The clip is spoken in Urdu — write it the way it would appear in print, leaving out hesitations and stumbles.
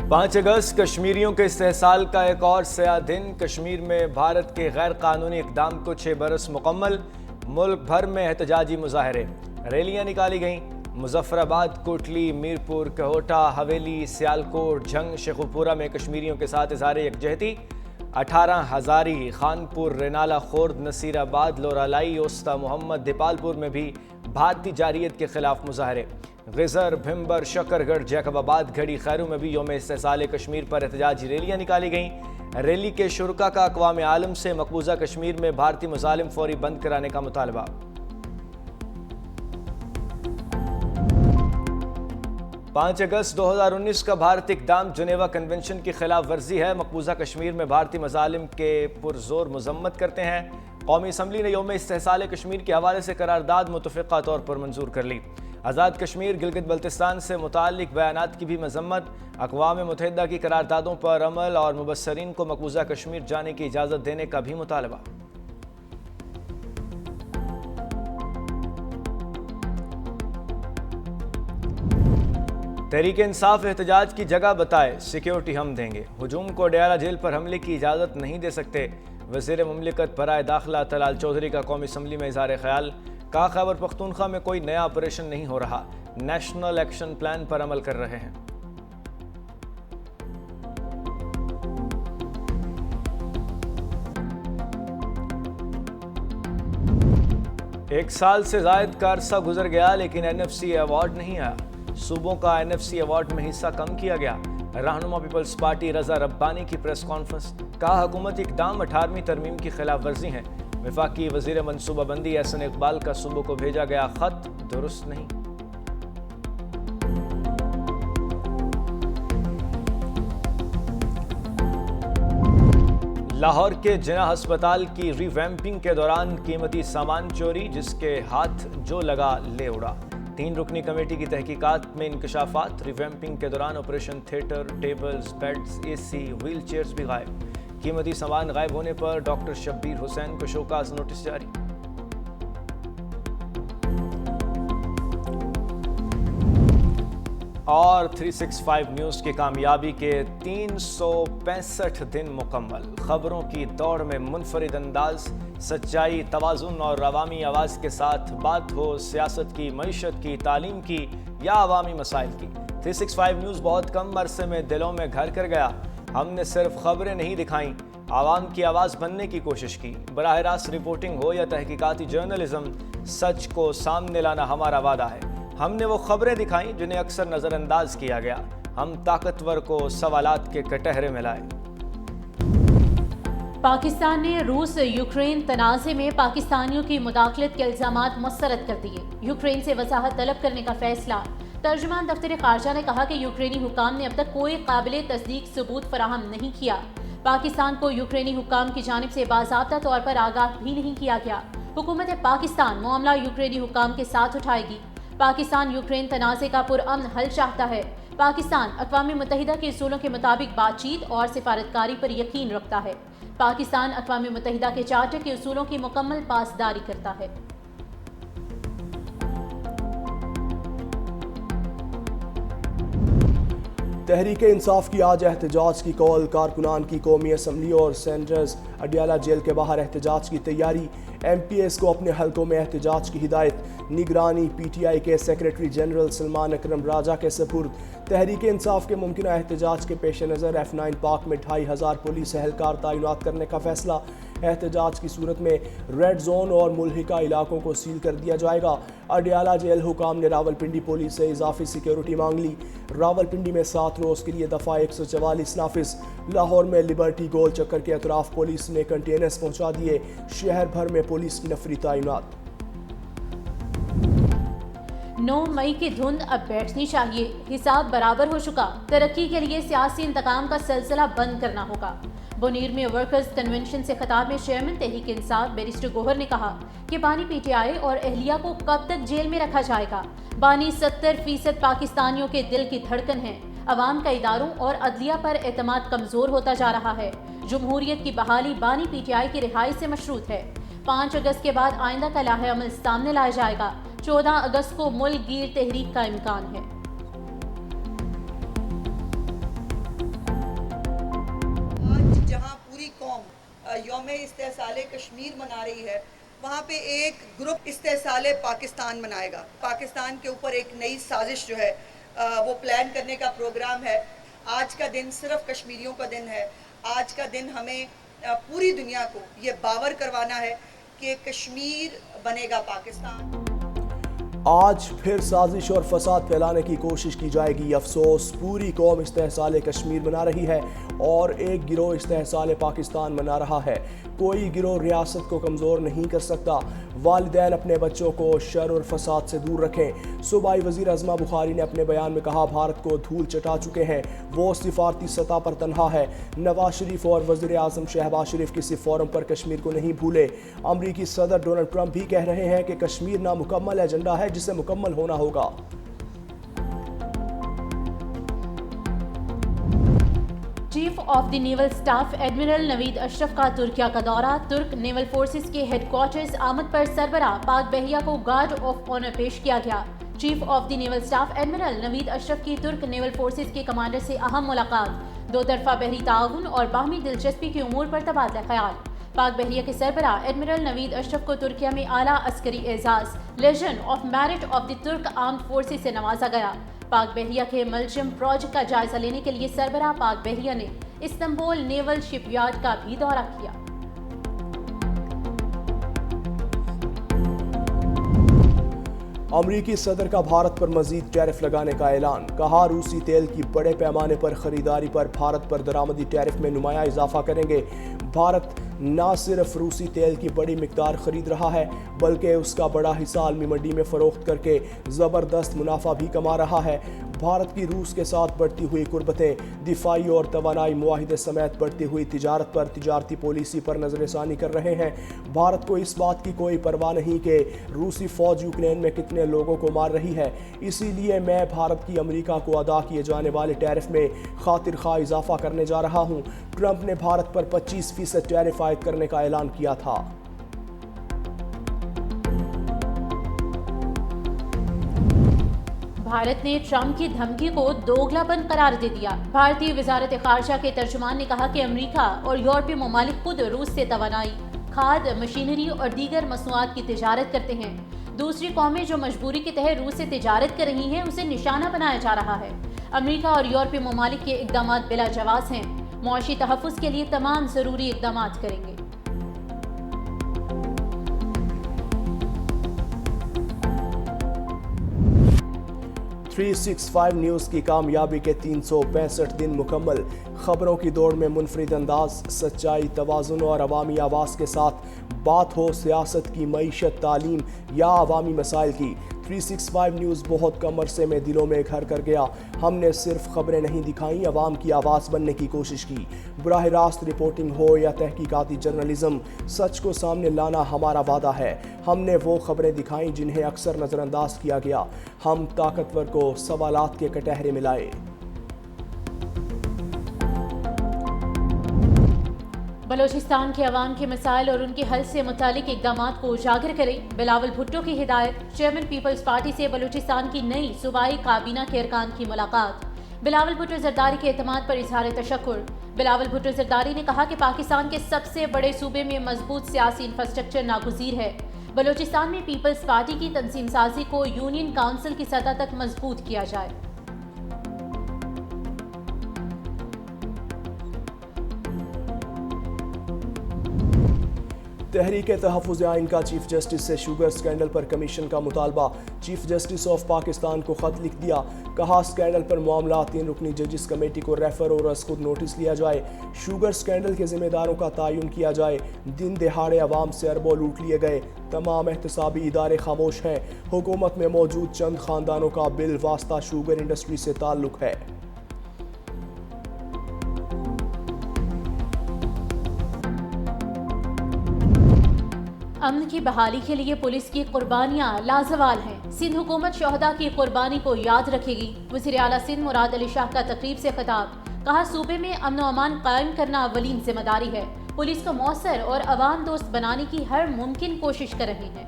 5 اگست کشمیریوں کے استحصال کا ایک اور سیاہ دن۔ کشمیر میں بھارت کے غیر قانونی اقدام کو 6 برس مکمل۔ ملک بھر میں احتجاجی مظاہرے، ریلیاں نکالی گئیں۔ مظفر آباد، کوٹلی، میرپور، کہوٹہ، حویلی، سیالکوٹ، جھنگ، شیخوپورہ میں کشمیریوں کے ساتھ اظہار یکجہتی۔ 18 ہزاری، خانپور، رینالہ، خورد، نصیر آباد، لورالائی، اوستا محمد، دیپالپور میں بھی بھارتی جارحیت کے خلاف مظاہرے۔ غزر، بھمبر، شکر گڑھ، جیکب آباد، گھڑی، خیروں میں بھی یوم استحصال کشمیر پر احتجاجی ریلیاں نکالی گئیں۔ ریلی کے شرکا کا اقوام عالم سے مقبوضہ کشمیر میں بھارتی مظالم فوری بند کرانے کا مطالبہ۔ 5 اگست 2019 کا بھارت اقدام جنیوا کنونشن کی خلاف ورزی ہے۔ مقبوضہ کشمیر میں بھارتی مظالم کے پرزور مذمت کرتے ہیں۔ قومی اسمبلی نے یوم استحصال کشمیر کے حوالے سے قرارداد متفقہ طور پر منظور کر لی۔ آزاد کشمیر، گلگت بلتستان سے متعلق بیانات کی بھی مذمت۔ اقوام متحدہ کی قراردادوں پر عمل اور مبصرین کو مقبوضہ کشمیر جانے کی اجازت دینے کا بھی مطالبہ۔ تحریک انصاف احتجاج کی جگہ بتائے، سیکیورٹی ہم دیں گے۔ ہجوم کو اڈیالہ جیل پر حملے کی اجازت نہیں دے سکتے۔ وزیر مملکت برائے داخلہ طلال چودھری کا قومی اسمبلی میں اظہار خیال۔ کہا، خیبر پختونخوا میں کوئی نیا آپریشن نہیں ہو رہا، نیشنل ایکشن پلان پر عمل کر رہے ہیں۔ ایک سال سے زائد کا عرصہ گزر گیا لیکن NFC ایوارڈ نہیں آیا۔ صوبوں کا NFC ایوارڈ میں حصہ کم کیا گیا۔ رہنما پیپلز پارٹی رضا ربانی کی پریس کانفرنس۔ کہا، حکومتی اقدام 18ویں ترمیم کی خلاف ورزی ہیں۔ وفاقی وزیر منصوبہ بندی احسن اقبال کا صوبوں کو بھیجا گیا خط درست نہیں۔ لاہور کے جناح ہسپتال کی ری ویمپنگ کے دوران قیمتی سامان چوری، جس کے ہاتھ جو لگا لے اڑا۔ 3 رکنی کمیٹی کی تحقیقات میں انکشافات۔ ری ویمپنگ کے دوران operation theatre, tables, beds, AC، wheelchairs بھی غائب۔ قیمتی سامان غائب ہونے پر ڈاکٹر شبیر حسین کو شوکاز نوٹس جاری۔ اور 365 نیوز کی کامیابی کے 365 دن مکمل۔ خبروں کی دوڑ میں منفرد انداز، سچائی، توازن اور عوامی آواز کے ساتھ بات ہو سیاست کی، معیشت کی، تعلیم کی یا عوامی مسائل کی۔ 365 نیوز بہت کم عرصے میں دلوں میں گھر کر گیا۔ ہم نے صرف خبریں نہیں دکھائیں، عوام کی آواز بننے کی کوشش کی۔ براہ راست رپورٹنگ ہو یا تحقیقاتی جرنلزم، سچ کو سامنے لانا ہمارا وعدہ ہے۔ ہم نے وہ خبریں دکھائیں جنہیں اکثر نظر انداز کیا گیا۔ ہم طاقتور کو سوالات کے کٹہرے میں لائے۔ پاکستان نے روس یوکرین تنازع میں پاکستانیوں کی مداخلت کے الزامات مسترد کر دیے۔ یوکرین سے وضاحت طلب کرنے کا فیصلہ۔ ترجمان دفتر خارجہ نے کہا کہ یوکرینی حکام نے اب تک کوئی قابل تصدیق ثبوت فراہم نہیں کیا۔ پاکستان کو یوکرینی حکام کی جانب سے باضابطہ طور پر آگاہ بھی نہیں کیا گیا۔ حکومت پاکستان معاملہ یوکرینی حکام کے ساتھ اٹھائے گی۔ پاکستان یوکرین تنازع کا پرامن حل چاہتا ہے۔ پاکستان اقوام متحدہ کے اصولوں کے مطابق بات چیت اور سفارتکاری پر یقین رکھتا ہے۔ پاکستان اقوام متحدہ کے چارٹر کے اصولوں کی مکمل پاسداری کرتا ہے۔ تحریک انصاف کی آج احتجاج کی کال۔ کارکنان کی قومی اسمبلی اور سینیٹرز اڈیالہ جیل کے باہر احتجاج کی تیاری۔ MPs کو اپنے حلقوں میں احتجاج کی ہدایت۔ نگرانی PTI کے سیکریٹری جنرل سلمان اکرم راجہ کے سپرد۔ تحریک انصاف کے ممکنہ احتجاج کے پیش نظر F9 پارک میں 2500 پولیس اہلکار تعینات کرنے کا فیصلہ۔ احتجاج کی صورت میں ریڈ زون اور ملحقہ علاقوں کو سیل کر دیا جائے گا۔ اڈیالہ جیل حکام نے راولپنڈی پولیس سے اضافی سیکیورٹی مانگ لی۔ راولپنڈی میں 7 روز کے لیے دفعہ 144 نافذ۔ لاہور میں لبرٹی گول چکر کے اطراف پولیس نے کنٹینرز پہنچا دیے۔ شہر بھر میں پولیس کی نفری تعینات۔ 9 مئی کی دھند اب بیٹھنی چاہیے، حساب برابر ہو چکا، ترقی کے لیے سیاسی انتقام کا سلسلہ بند کرنا ہوگا۔ بونیر میں ورکرز کنونشن سے خطاب میں چیئرمین تحریک انصاف بیرسٹر گوہر نے کہا کہ بانی PTI اور اہلیہ کو کب تک جیل میں رکھا جائے گا۔ بانی 70% پاکستانیوں کے دل کی دھڑکن ہے۔ عوام کا اداروں اور عدلیہ پر اعتماد کمزور ہوتا جا رہا ہے۔ جمہوریت کی بحالی بانی PTI کی رہائی سے مشروط ہے۔ 5 اگست کے بعد آئندہ کا لائحہ عمل سامنے لایا جائے گا۔ 14 اگست کو ملک گیر تحریک کا امکان ہے۔ جہاں پوری قوم یوم استحصال کشمیر منا رہی ہے، وہاں پہ ایک گروپ استحصال پاکستان منائے گا. پاکستان کے اوپر ایک نئی سازش جو ہے وہ پلان کرنے کا پروگرام ہے. آج کا دن صرف کشمیریوں کا دن ہے. آج کا دن ہمیں پوری دنیا کو یہ باور کروانا ہے کہ کشمیر بنے گا پاکستان. آج پھر سازش اور فساد پھیلانے کی کوشش کی جائے گی. افسوس پوری قوم استحصال کشمیر منا رہی ہے اور ایک گروہ استحصال پاکستان منا رہا ہے. کوئی گروہ ریاست کو کمزور نہیں کر سکتا. والدین اپنے بچوں کو شر اور فساد سے دور رکھیں. صوبائی وزیر عظمہ بخاری نے اپنے بیان میں کہا بھارت کو دھول چٹا چکے ہیں، وہ سفارتی سطح پر تنہا ہے. نواز شریف اور وزیر اعظم شہباز شریف کسی فورم پر کشمیر کو نہیں بھولے. امریکی صدر ڈونلڈ ٹرمپ بھی کہہ رہے ہیں کہ کشمیر نامکمل ایجنڈا ہے جسے مکمل ہونا ہوگا. Chief of the naval staff admiral Naveed Ashraf کا ترکیہ کا دورہ. ترک نیول فورسز کے ہیڈ کوارٹرز آمد پر سربراہ پاک بحریہ کو گارڈ آف آنر پیش کیا گیا. Chief of the naval staff admiral Naveed Ashraf کی ترک نیول فورسز کے کمانڈر سے اہم ملاقات. دو طرفہ بحری تعاون اور باہمی دلچسپی کے امور پر تبادلہ خیال. پاک بحریہ کے سربراہ ایڈمرل نوید اشرف کو ترکیہ میں اعلیٰ عسکری اعزاز Legion of Merit of the Turk Armed forces سے نوازا گیا. پاک بحریہ کے ملجم پروجیکٹ کا جائزہ لینے کے لیے سربراہ پاک بحریہ نے استنبول نیول شپ یارڈ کا بھی دورہ کیا. امریکی صدر کا بھارت پر مزید ٹیرف لگانے کا اعلان. کہا روسی تیل کی بڑے پیمانے پر خریداری پر بھارت پر درآمدی ٹیرف میں نمایاں اضافہ کریں گے. بھارت نہ صرف روسی تیل کی بڑی مقدار خرید رہا ہے بلکہ اس کا بڑا حصہ عالمی منڈی میں فروخت کر کے زبردست منافع بھی کما رہا ہے. بھارت کی روس کے ساتھ بڑھتی ہوئی قربتیں، دفاعی اور توانائی معاہدے سمیت بڑھتی ہوئی تجارت پر تجارتی پالیسی پر نظر ثانی کر رہے ہیں. بھارت کو اس بات کی کوئی پرواہ نہیں کہ روسی فوج یوکرین میں کتنے لوگوں کو مار رہی ہے. اسی لیے میں بھارت کی امریکہ کو ادا کیے جانے والے ٹیرف میں خاطر خواہ اضافہ کرنے جا رہا ہوں. ٹرمپ نے بھارت پر 25% ٹیرف عائد کرنے کا اعلان کیا تھا. بھارت نے ٹرمپ کی دھمکی کو دوگلا پن قرار دے دیا. بھارتی وزارت خارجہ کے ترجمان نے کہا کہ امریکہ اور یورپی ممالک خود روس سے توانائی، کھاد، مشینری اور دیگر مصنوعات کی تجارت کرتے ہیں. دوسری قومیں جو مجبوری کے تحت روس سے تجارت کر رہی ہیں اسے نشانہ بنایا جا رہا ہے. امریکہ اور یورپی ممالک کے اقدامات بلا جواز ہیں. معاشی تحفظ کے لیے تمام ضروری اقدامات کریں گے. .365 نیوز کی کامیابی کے 365 دن مکمل. خبروں کی دوڑ میں منفرد انداز، سچائی، توازن اور عوامی آواز کے ساتھ بات ہو سیاست کی، معیشت، تعلیم یا عوامی مسائل کی. 365 نیوز بہت کم عرصے میں دلوں میں گھر کر گیا. ہم نے صرف خبریں نہیں دکھائیں، عوام کی آواز بننے کی کوشش کی. براہ راست رپورٹنگ ہو یا تحقیقاتی جرنلزم، سچ کو سامنے لانا ہمارا وعدہ ہے. ہم نے وہ خبریں دکھائیں جنہیں اکثر نظر انداز کیا گیا. ہم طاقتور کو سوالات کے کٹہرے میں لائے. بلوچستان کے عوام کے مسائل اور ان کے حل سے متعلق اقدامات کو اجاگر کریں. بلاول بھٹو کی ہدایت. چیئرمین پیپلز پارٹی سے بلوچستان کی نئی صوبائی کابینہ کے ارکان کی ملاقات. بلاول بھٹو زرداری کے اعتماد پر اظہار تشکر. بلاول بھٹو زرداری نے کہا کہ پاکستان کے سب سے بڑے صوبے میں مضبوط سیاسی انفراسٹرکچر ناگزیر ہے. بلوچستان میں پیپلز پارٹی کی تنظیم سازی کو یونین کونسل کی سطح تک مضبوط کیا جائے. تحریک تحفظ آئین کا چیف جسٹس سے شوگر سکینڈل پر کمیشن کا مطالبہ. چیف جسٹس آف پاکستان کو خط لکھ دیا. کہا سکینڈل پر معاملہ 3 رکنی ججز کمیٹی کو ریفر اور از خود نوٹس لیا جائے. شوگر سکینڈل کے ذمہ داروں کا تعین کیا جائے. دن دہاڑے عوام سے اربوں لوٹ لیے گئے. تمام احتسابی ادارے خاموش ہیں. حکومت میں موجود چند خاندانوں کا بل واسطہ شوگر انڈسٹری سے تعلق ہے. امن کی بحالی کے لیے پولیس کی قربانیاں لازوال ہیں. سندھ حکومت شہداء کی قربانی کو یاد رکھے گی. وزیر اعلیٰ سندھ مراد علی شاہ کا تقریب سے خطاب. کہا صوبے میں امن و امان قائم کرنا اولین ذمہ داری ہے. پولیس کو مؤثر اور عوام دوست بنانے کی ہر ممکن کوشش کر رہے ہیں.